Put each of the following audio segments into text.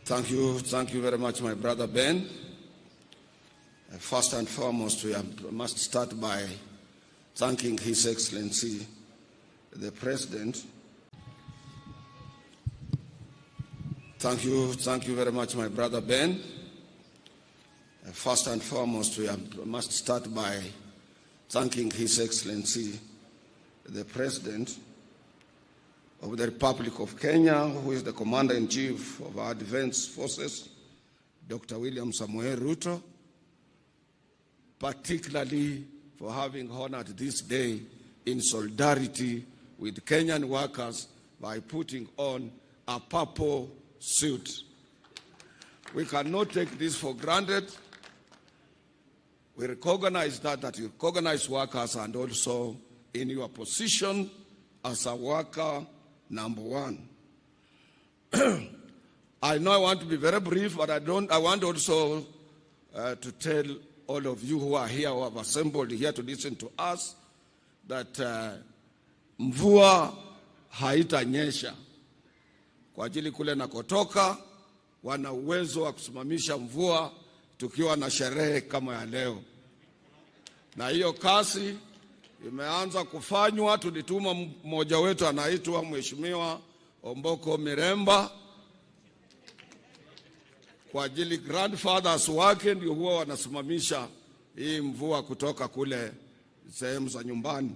Thank you very much, my brother Ben. First and foremost, we must start by thanking His Excellency, the President. Thank you very much, my brother Ben. First and foremost, we must start by thanking His Excellency, the President of the Republic of Kenya, who is the Commander-in-Chief of our Defense Forces, Dr. William Samuel Ruto, particularly for having honored this day in solidarity with Kenyan workers by putting on a purple suit. We cannot take this for granted. We recognize that you recognize workers, and also in your position as a worker number one. I know I want to be very brief, but I want also to tell all of you who are here, who have assembled here to listen to us, that mvua haitanyesha. Kwa ajili kule nakotoka, wana uwezo wa kusimamisha mvua tukiwa na sherehe kama ya leo. Na hiyo kasi imeanza kufanywa. Tulituma mmoja wetu anaitwa Mheshimiwa Omboko Miremba kwa ajili grandfathers wake ndio huwa wanasimamisha hii mvua kutoka kule sehemu za nyumbani.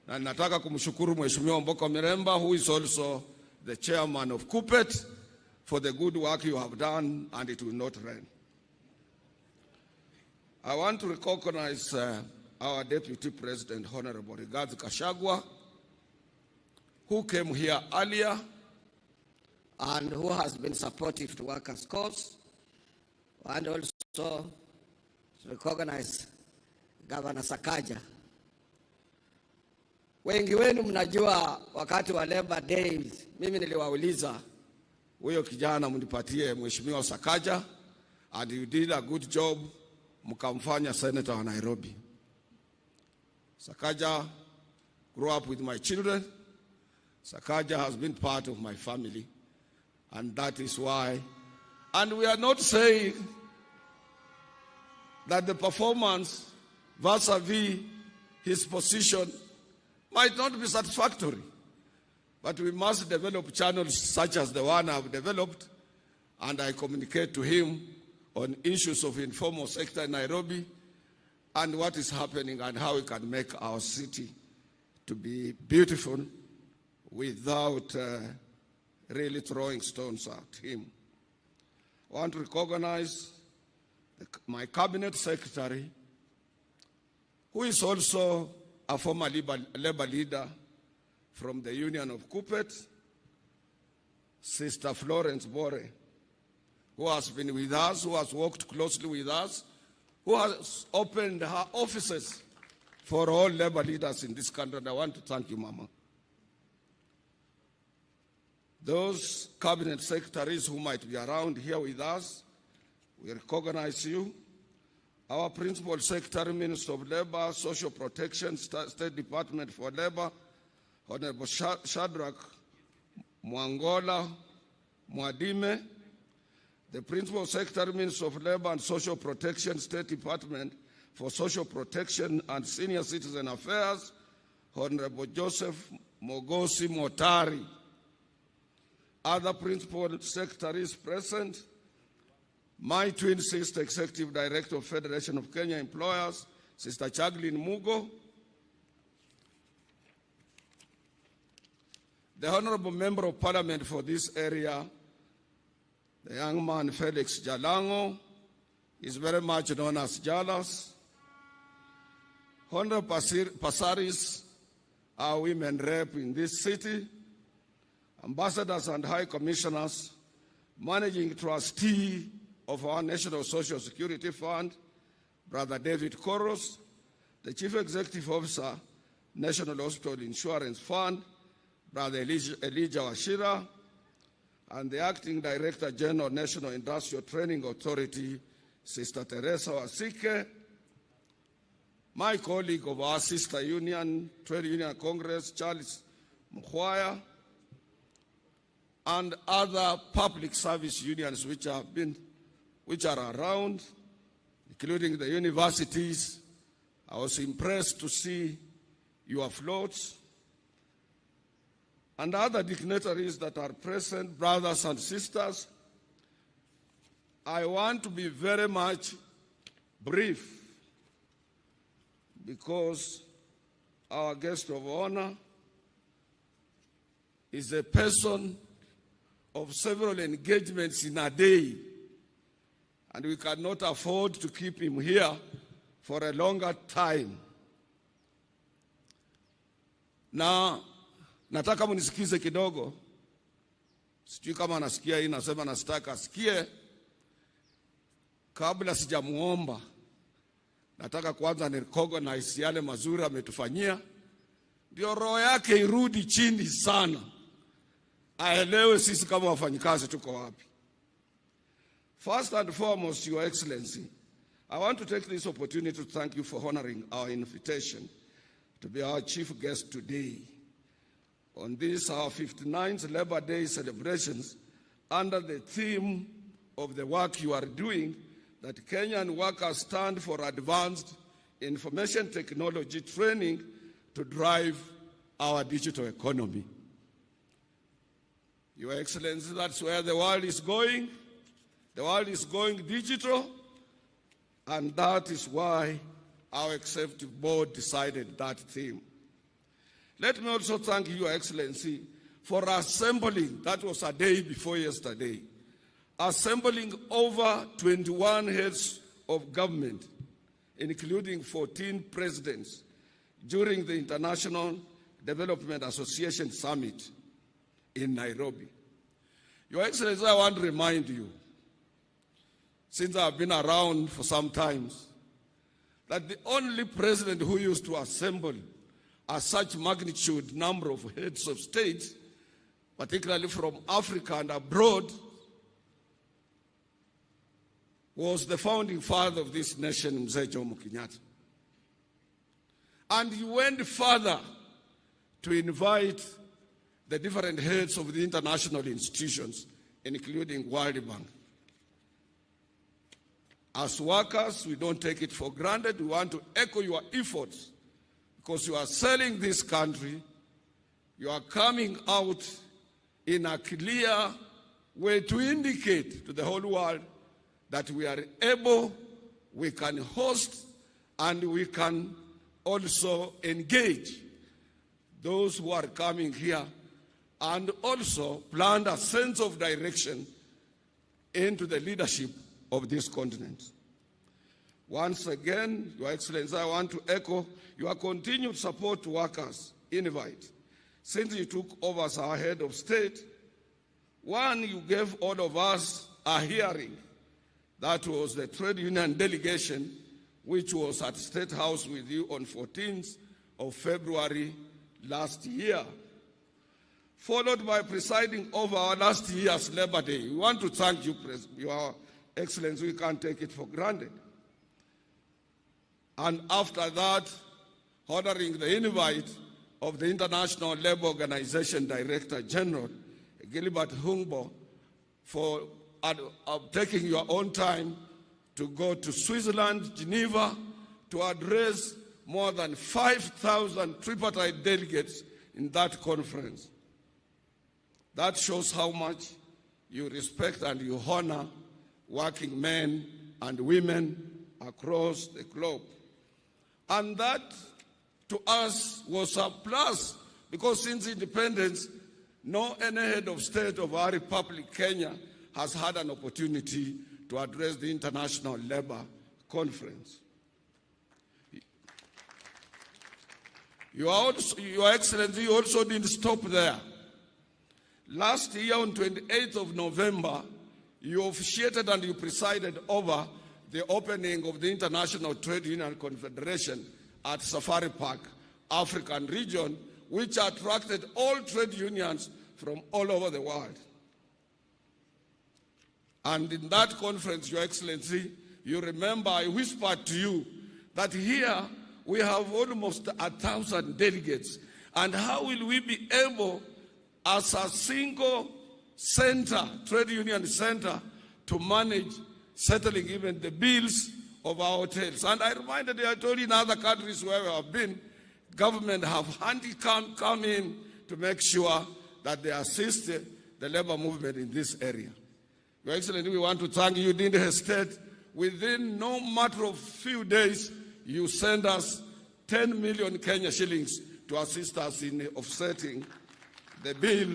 Na nataka kumshukuru Mheshimiwa Omboko Miremba, who is also the chairman of KUPPET, for the good work you have done, and it will not rain. I want to recognize our Deputy President, Honorable Rigathi Gachagua, who came here earlier and who has been supportive to workers' cause, and also recognize Governor Sakaja. Wengi wenu mnajua wakati wa Labor Days, mimi niliwauliza huyo kijana mnipatie Mheshimiwa Sakaja, and you did a good job, mkamfanya senator wa Nairobi. Sakaja grew up with my children. Sakaja has been part of my family, and that is why. And we are not saying that the performance vis-a-vis his position might not be satisfactory, but we must develop channels such as the one I've developed, and I communicate to him on issues of informal sector in Nairobi and what is happening and how we can make our city to be beautiful without really throwing stones at him. I want to recognize my cabinet secretary, who is also a former labor leader from the Union of KUPPET, Sister Florence Bore, who has been with us, who has worked closely with us, who has opened her offices for all labor leaders in this country. And I want to thank you, Mama. Those cabinet secretaries who might be around here with us, we recognize you. Our principal secretary, Minister of Labor, Social Protection, State Department for Labor, Honorable Shadrach Mwangola Mwadime, the Principal Secretary, Minister of Labor and Social Protection, State Department for Social Protection and Senior Citizen Affairs, Honorable Joseph Mogosi Motari. Other Principal Secretaries present, my twin sister, Executive Director of Federation of Kenya Employers, Sister Chaglin Mugo, the Honorable Member of Parliament for this area, the young man Felix Jalango, is very much known as Jalas. Honorable Pasaris, our women rep in this city, ambassadors and high commissioners, managing trustee of our National Social Security Fund, Brother David Koros, the Chief Executive Officer, National Hospital Insurance Fund, Brother Elijah Washira, and the Acting Director General, National Industrial Training Authority, Sister Teresa Wasike, my colleague of our sister union, Trade Union Congress, Charles Mkhwaya, and other public service unions which are around, including the universities. I was impressed to see your floats and other dignitaries that are present, brothers and sisters. I want to be very much brief because our guest of honor is a person of several engagements in a day, and we cannot afford to keep him here for a longer time. Na nataka munisikize kidogo. Sijui kama anasikia hii, nasema nasitaka asikie. Kabla sijamuomba, nataka kwanza ni recognize yale mazuri ametufanyia, ndio roho yake irudi chini sana, aelewe sisi kama wafanyikazi tuko wapi. First and foremost, Your Excellency, I want to take this opportunity to thank you for honoring our invitation to be our chief guest today on this, our 59th Labor Day celebrations, under the theme of the work you are doing, that Kenyan workers stand for advanced information technology training to drive our digital economy. Your Excellency, that's where the world is going. The world is going digital, and that is why our executive board decided that theme. Let me also thank you, Your Excellency, for assembling, that was a day before yesterday, assembling over 21 heads of government, including 14 presidents, during the International Development Association Summit in Nairobi. Your Excellency, I want to remind you, since I've been around for some time, that the only president who used to assemble a such magnitude number of heads of state, particularly from Africa and abroad, was the founding father of this nation, Mzee Jomo Kenyatta. And he went further to invite the different heads of the international institutions, including World Bank. As workers, we don't take it for granted. We want to echo your efforts because you are selling this country. You are coming out in a clear way to indicate to the whole world that we are able, we can host, and we can also engage those who are coming here, and also plant a sense of direction into the leadership of this continent. Once again, Your Excellency, I want to echo your continued support to workers' invite. Since you took over as our head of state, one, you gave all of us a hearing. That was the trade union delegation, which was at State House with you on 14th of February last year, followed by presiding over our last year's Labor Day. We want to thank you, Your Excellency. We can't take it for granted. And after that, honoring the invite of the International Labour Organization Director General, Gilbert Humbo, for taking your own time to go to Switzerland, Geneva, to address more than 5,000 tripartite delegates in that conference. That shows how much you respect and you honor working men and women across the globe. And that, to us, was a plus, because since independence, no any head of state of our Republic, Kenya, has had an opportunity to address the International Labour Conference. Your Excellency, you also didn't stop there. Last year, on 28th of November, you officiated and you presided over the opening of the International Trade Union Confederation at Safari Park, African region, which attracted all trade unions from all over the world. And in that conference, Your Excellency, you remember I whispered to you that here we have almost 1,000 delegates. And how will we be able, as a single center, trade union center, to manage settling even the bills of our hotels. And I reminded you, I told you in other countries where we have been, government have handicap come in to make sure that they assist the labor movement in this area. Your Excellency, we want to thank you. You didn't hesitate. Within no matter of few days, you send us 10 million Kenya shillings to assist us in offsetting the bill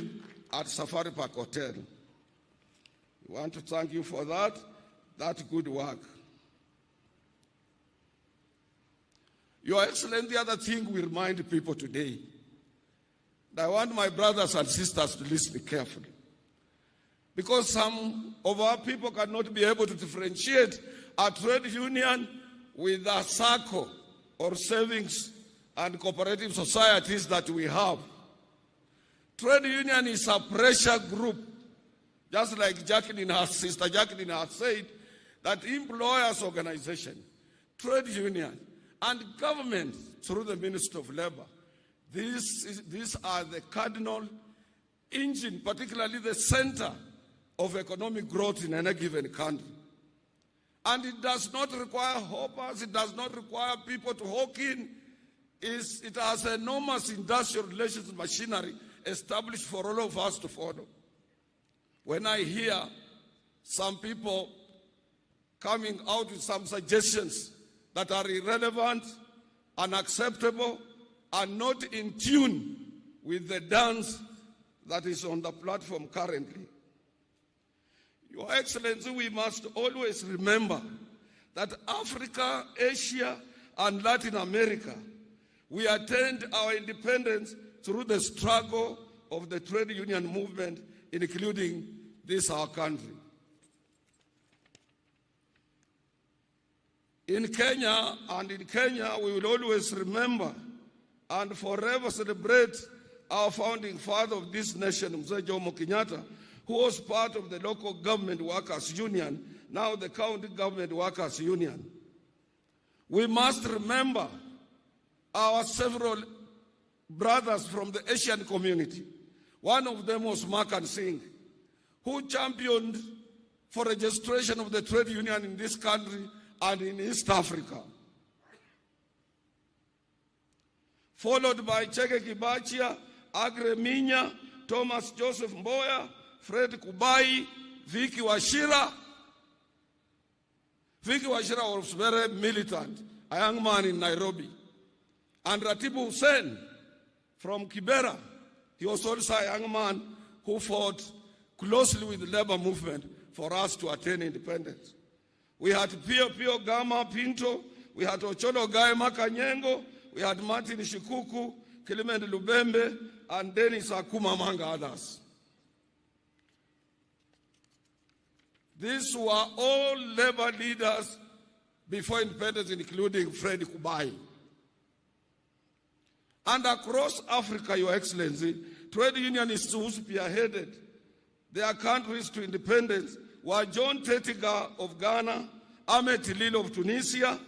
at Safari Park Hotel. We want to thank you for that good work. Your Excellency, the other thing we remind people today, I want my brothers and sisters to listen carefully, because some of our people cannot be able to differentiate a trade union with a SACCO or savings and cooperative societies that we have. Trade union is a pressure group, just like Sister Jacqueline has said, that employers' organization, trade union, and government through the Ministry of Labor, these are the cardinal engine, particularly the center of economic growth in any given country. And it does not require hoppers, it does not require people to hawk in. It has enormous industrial relations machinery established for all of us to follow. When I hear some people coming out with some suggestions that are irrelevant, unacceptable, and not in tune with the dance that is on the platform currently, Your Excellency, we must always remember that Africa, Asia, and Latin America, we attained our independence through the struggle of the trade union movement, including this our country. In Kenya, we will always remember and forever celebrate our founding father of this nation, Mzee Jomo Kenyatta, who was part of the local government workers union, now the county government workers union. We must remember our several brothers from the Asian community. One of them was Makan Singh, who championed for registration of the trade union in this country and in East Africa. Followed by Cheke Kibachia, Agre Minya, Thomas Joseph Mboya, Fred Kubai, Vicky Wachira. Vicky Wachira was very militant, a young man in Nairobi. And Ratibu Hussein from Kibera, he was also a young man who fought closely with the labor movement for us to attain independence. We had Pio Gama Pinto, we had Ocholo Gaima Kanyengo, we had Martin Shikuku, Clement Lubembe, and Dennis Akuma, among others. These were all labor leaders before independence, including Fred Kubai. And across Africa, Your Excellency, trade unionists who spearheaded their countries to independence were John Tetiga of Ghana, Ahmed Tilil of Tunisia,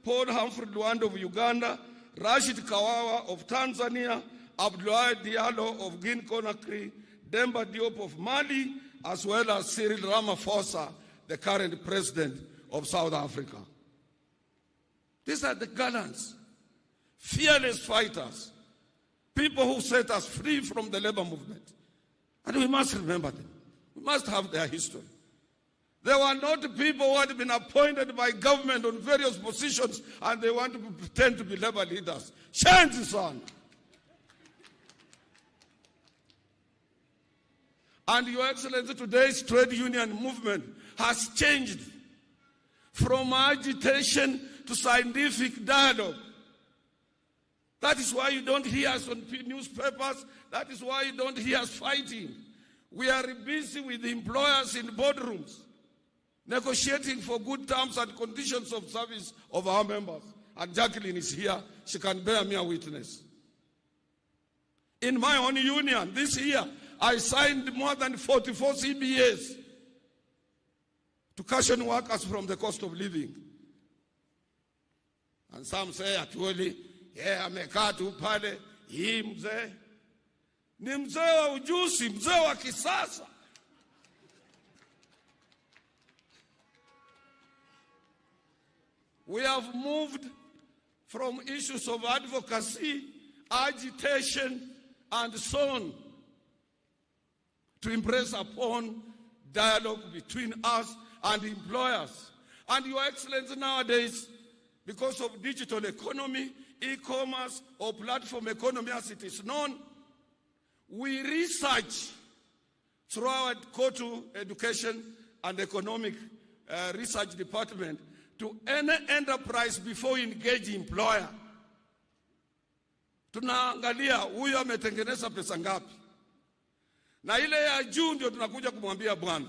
Paul Humphrey Luanda of Uganda, Rashid Kawawa of Tanzania, Abdoulaye Diallo of Guinea-Conakry, Demba Diop of Mali, as well as Cyril Ramaphosa, the current president of South Africa. These are the gallants, fearless fighters, people who set us free from the labor movement. And we must remember them. We must have their history. They were not people who had been appointed by government on various positions and they want to pretend to be labor leaders. Shanti son. And Your Excellency, today's trade union movement has changed from agitation to scientific dialogue. That is why you don't hear us on newspapers. That is why you don't hear us fighting. We are busy with the employers in boardrooms, negotiating for good terms and conditions of service of our members. And Jacqueline is here. She can bear me a witness. In my own union this year, I signed more than 44 CBAs to cushion workers from the cost of living. And some say, Atwoli, yeah, amekaa tu pale, hii mzee. Ni mzee wa ujuzi, mzee wa kisasa. We have moved from issues of advocacy, agitation, and so on, to impress upon dialogue between us and employers. And Your Excellency, nowadays, because of digital economy, e-commerce, or platform economy as it is known, we research through our Kotu Education and Economic Research Department to any enterprise before we engage employer. Tunaangalia huyu ametengeneza pesa ngapi. Na ile ya juu ndio tunakuja kumwambia bwana,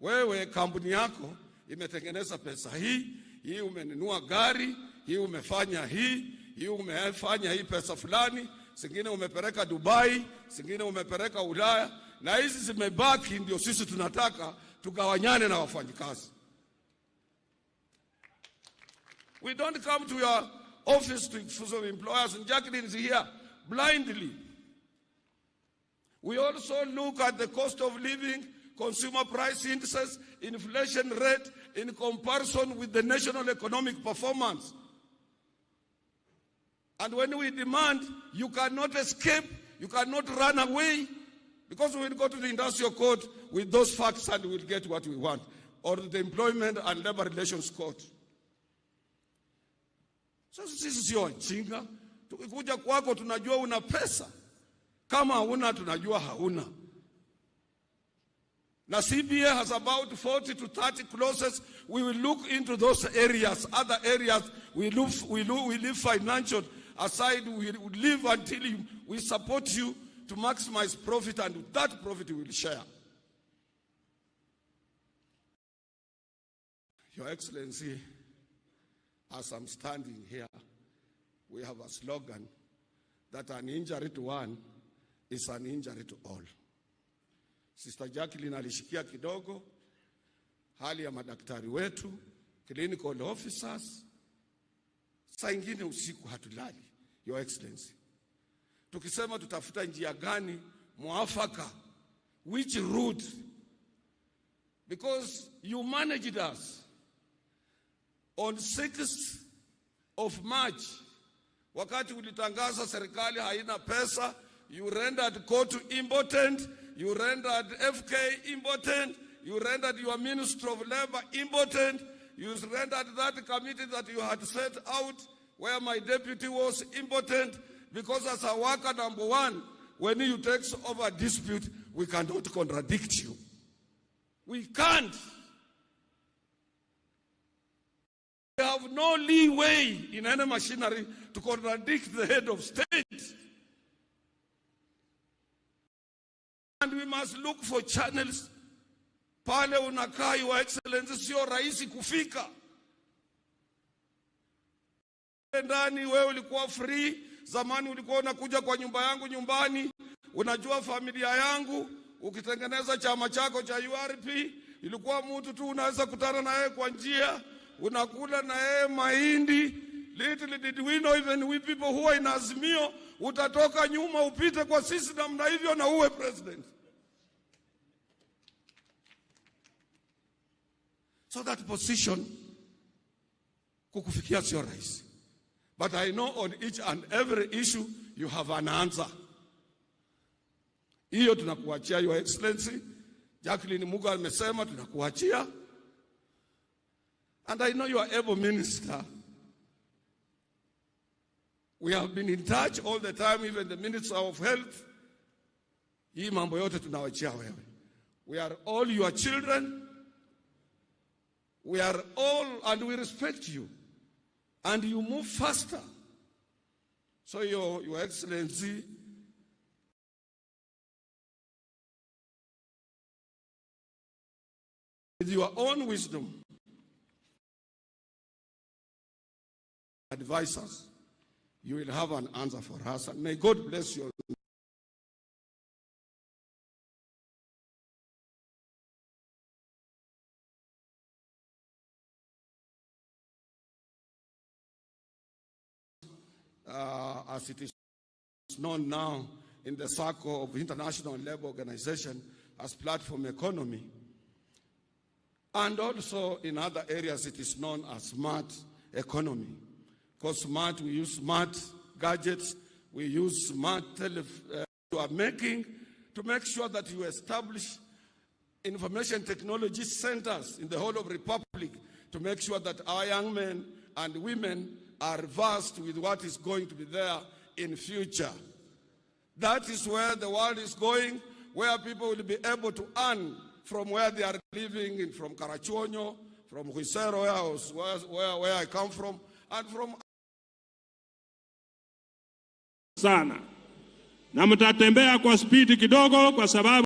wewe kampuni yako imetengeneza pesa hii umenunua gari, hii umefanya hii umefanya hii pesa fulani, zingine umepeleka Dubai, zingine umepeleka Ulaya, na hizi zimebaki ndio sisi tunataka tugawanyane na wafanyikazi. We don't come to your office to exclusive employers, and Jacqueline is here, blindly. We also look at the cost of living, consumer price indices, inflation rate in comparison with the national economic performance. And when we demand, you cannot escape, you cannot run away, because we will go to the industrial court with those facts and we will get what we want, or the employment and labor relations court. So sisi sio wajinga. Tukikuja kwako tunajua una pesa. Kama hauna tunajua hauna. Na CBA has about 40 to 30 clauses. We will look into those areas. Other areas we leave financial aside. We leave until we support you to maximize profit, and with that profit we will share. Your Excellency, as I'm standing here, we have a slogan that an injury to one is an injury to all. Sister Jacqueline alishikia kidogo hali ya madaktari wetu, clinical officers. Saa ingine usiku hatulali, Your Excellency. Tukisema tutafuta njia gani mwafaka, which route, because you managed us. On 6th of March, wakati ulitangaza serikali haina pesa, you rendered Kotu impotent, you rendered FK impotent, you rendered your Minister of Labor impotent, you rendered that committee that you had set out where my deputy was impotent, because as a worker number one, when you take over a dispute, we cannot contradict you. We can't. We have no leeway in any machinery to contradict the head of state. And we must look for channels. Pale unakaa, Your Excellency, sio rahisi kufika. Ndani wewe ulikuwa free, zamani ulikuwa unakuja kwa nyumba yangu nyumbani, unajua familia yangu, ukitengeneza chama chako cha URP, ilikuwa mtu tu unaweza kutana na yeye kwa njia, unakula na yeye mahindi. Little did we know, even we people who are in Azimio, utatoka nyuma upite kwa sisi namna hivyo na uwe president. So that position kukufikia sio rahisi. But I know on each and every issue you have an answer. Hiyo tunakuachia, Your Excellency. Jacqueline Muga amesema tunakuachia. And I know you are able minister. We have been in touch all the time, even the Minister of Health. Hii mambo yote tunawachia wewe. We are all your children. We are all, and we respect you. And you move faster. So Your Excellency, with your own wisdom, advise us, you will have an answer for us. And may God bless you. As it is known now in the circle of International Labour Organization as platform economy, and also in other areas it is known as smart economy. Because smart, we use smart gadgets, we use smart you are making to make sure that you establish information technology centers in the whole of the Republic to make sure that our young men and women are versed with what is going to be there in future. That is where the world is going, where people will be able to earn from where they are living, from Karachuonyo, from Huisero, where I come from, and from sana. Na mtatembea kwa spidi kidogo kwa sababu